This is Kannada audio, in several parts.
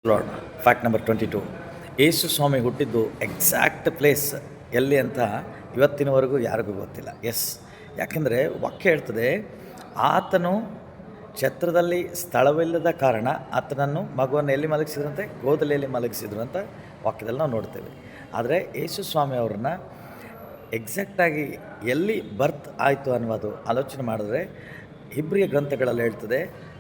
ಲಾರ್ಡ್. Fact number 22. ಯೇಸು ಸ್ವಾಮಿ ಹುಟ್ಟಿದ್ದು ಎಕ್ಸಾಕ್ಟ್ ಪ್ಲೇಸ್ ಎಲ್ಲಿ ಅಂತ ಇವತ್ತಿನವರೆಗೂ ಯಾರಿಗೂ ಗೊತ್ತಿಲ್ಲ. ಯಾಕೆಂದರೆ ವಾಕ್ಯ ಹೇಳ್ತದೆ, ಆತನು ಛತ್ರದಲ್ಲಿ ಸ್ಥಳವಿಲ್ಲದ ಕಾರಣ ಆತನನ್ನು ಮಗುವನ್ನು ಎಲ್ಲಿ ಮಲಗಿಸಿದ್ರಂತೆ? ಗೋದಲಿಯಲ್ಲಿ ಮಲಗಿಸಿದ್ರು ಅಂತ ವಾಕ್ಯದಲ್ಲಿ ನಾವು ನೋಡ್ತೇವೆ. ಆದರೆ ಯೇಸು ಸ್ವಾಮಿ ಅವ್ರನ್ನ ಎಕ್ಸಾಕ್ಟಾಗಿ ಎಲ್ಲಿ ಬರ್ತ್ ಆಯಿತು ಅನ್ನೋದು ಆಲೋಚನೆ ಮಾಡಿದ್ರೆ ಇಬ್ರಿಯ ಗ್ರಂಥಗಳಲ್ಲಿ ಹೇಳ್ತದೆ,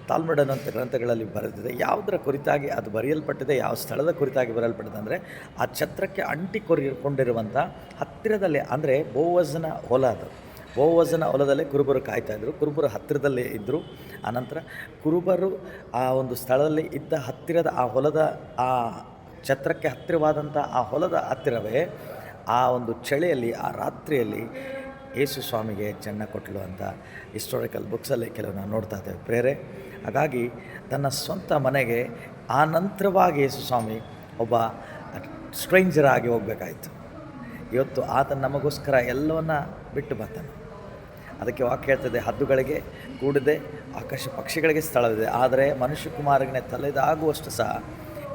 ತಾಲ್ಮುಡ್ ಅನ್ನುವಂಥ ಗ್ರಂಥಗಳಲ್ಲಿ ಬರೆದಿದೆ. ಯಾವುದರ ಕುರಿತಾಗಿ ಅದು ಬರೆಯಲ್ಪಟ್ಟಿದೆ, ಯಾವ ಸ್ಥಳದ ಕುರಿತಾಗಿ ಬರೆಯಲ್ಪಟ್ಟಿದೆ ಅಂದರೆ ಆ ಛತ್ರಕ್ಕೆ ಅಂಟಿಕೊಂಡಿರುವಂಥ ಹತ್ತಿರದಲ್ಲಿ, ಅಂದರೆ ಬೋವಜನ ಹೊಲ. ಅದು ಬೋವಜನ ಹೊಲದಲ್ಲೇ ಕುರುಬರು ಕಾಯ್ತಾಯಿದ್ರು. ಕುರುಬರು ಹತ್ತಿರದಲ್ಲೇ ಇದ್ದರು. ಆನಂತರ ಕುರುಬರು ಆ ಒಂದು ಸ್ಥಳದಲ್ಲಿ ಇದ್ದ ಹತ್ತಿರದ ಆ ಹೊಲದ ಆ ಛತ್ರಕ್ಕೆ ಹತ್ತಿರವಾದಂಥ ಆ ಹೊಲದ ಹತ್ತಿರವೇ ಆ ಒಂದು ಚಳಿಯಲ್ಲಿ, ಆ ರಾತ್ರಿಯಲ್ಲಿ ಯೇಸು ಸ್ವಾಮಿಗೆ ಜನ್ಮ ಕೊಟ್ಟಳು ಅಂತ ಹಿಸ್ಟೋರಿಕಲ್ ಬುಕ್ಸಲ್ಲಿ ಕೆಲವು ನಾವು ನೋಡ್ತಾ ಇದ್ದೇವೆ ಪ್ರೇರೆ. ಹಾಗಾಗಿ ತನ್ನ ಸ್ವಂತ ಮನೆಗೆ ಆ ನಂತರವಾಗಿ ಯೇಸು ಸ್ವಾಮಿ ಒಬ್ಬ ಸ್ಟ್ರೇಂಜರ್ ಆಗಿ ಹೋಗಬೇಕಾಯಿತು. ಇವತ್ತು ಆತ ನಮಗೋಸ್ಕರ ಎಲ್ಲವನ್ನ ಬಿಟ್ಟು ಬರ್ತಾನೆ. ಅದಕ್ಕೆ ವಾಕ್ಯ ಹೇಳ್ತದೆ, ಹದ್ದುಗಳಿಗೆ ಕೂಡದೆ ಆಕಾಶ ಪಕ್ಷಿಗಳಿಗೆ ಸ್ಥಳವಿದೆ, ಆದರೆ ಮನುಷ್ಯ ಕುಮಾರನಿಗೆ ತಲೆದಾಗುವಷ್ಟು ಸಹ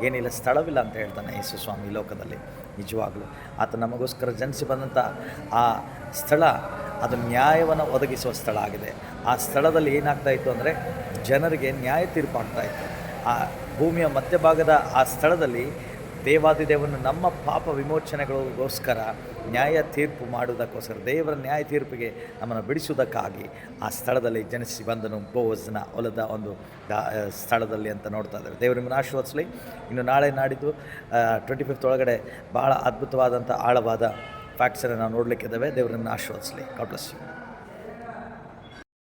ಏನಿಲ್ಲ, ಸ್ಥಳವಿಲ್ಲ ಅಂತ ಹೇಳ್ತಾನೆ ಯೇಸು ಸ್ವಾಮಿ ಲೋಕದಲ್ಲಿ. ನಿಜವಾಗಲೂ ಆತ ನಮಗೋಸ್ಕರ ಜನಿಸಿ ಬಂದಂಥ ಆ ಸ್ಥಳ ಅದು ನ್ಯಾಯವನ್ನು ಒದಗಿಸುವ ಸ್ಥಳ ಆಗಿದೆ. ಆ ಸ್ಥಳದಲ್ಲಿ ಏನಾಗ್ತಾಯಿತ್ತು ಅಂದರೆ ಜನರಿಗೆ ನ್ಯಾಯ ತೀರ್ಪು ಆಗ್ತಾಯಿತ್ತು. ಆ ಭೂಮಿಯ ಮಧ್ಯಭಾಗದ ಆ ಸ್ಥಳದಲ್ಲಿ ದೇವಾದಿದೇವನು ನಮ್ಮ ಪಾಪ ವಿಮೋಚನೆಗಳಿಗೋಸ್ಕರ ನ್ಯಾಯ ತೀರ್ಪು ಮಾಡುವುದಕ್ಕೋಸ್ಕರ, ದೇವರ ನ್ಯಾಯ ತೀರ್ಪಿಗೆ ನಮ್ಮನ್ನು ಬಿಡಿಸುವುದಕ್ಕಾಗಿ ಆ ಸ್ಥಳದಲ್ಲಿ ಜನಿಸಿ ಬಂದನು, ಬೋವಜನ ಹೊಲದ ಒಂದು ಸ್ಥಳದಲ್ಲಿ ಅಂತ ನೋಡ್ತಾ ಇದ್ದೇವೆ. ದೇವರು ನಿಮ್ಮನ್ನು ಆಶೀರ್ವದಿಸಲಿ. ಇನ್ನು ನಾಳೆ ನಾಡಿದ್ದು 25th ಒಳಗಡೆ ಭಾಳ ಅದ್ಭುತವಾದಂಥ ಆಳವಾದ ಫ್ಯಾಕ್ಟ್ಸನ್ನು ನಾವು ನೋಡಲಿಕ್ಕಿದ್ದೇವೆ. ದೇವರು ನಿಮ್ಮನ್ನು ಆಶೀರ್ವದಿಸಲಿ. God bless you.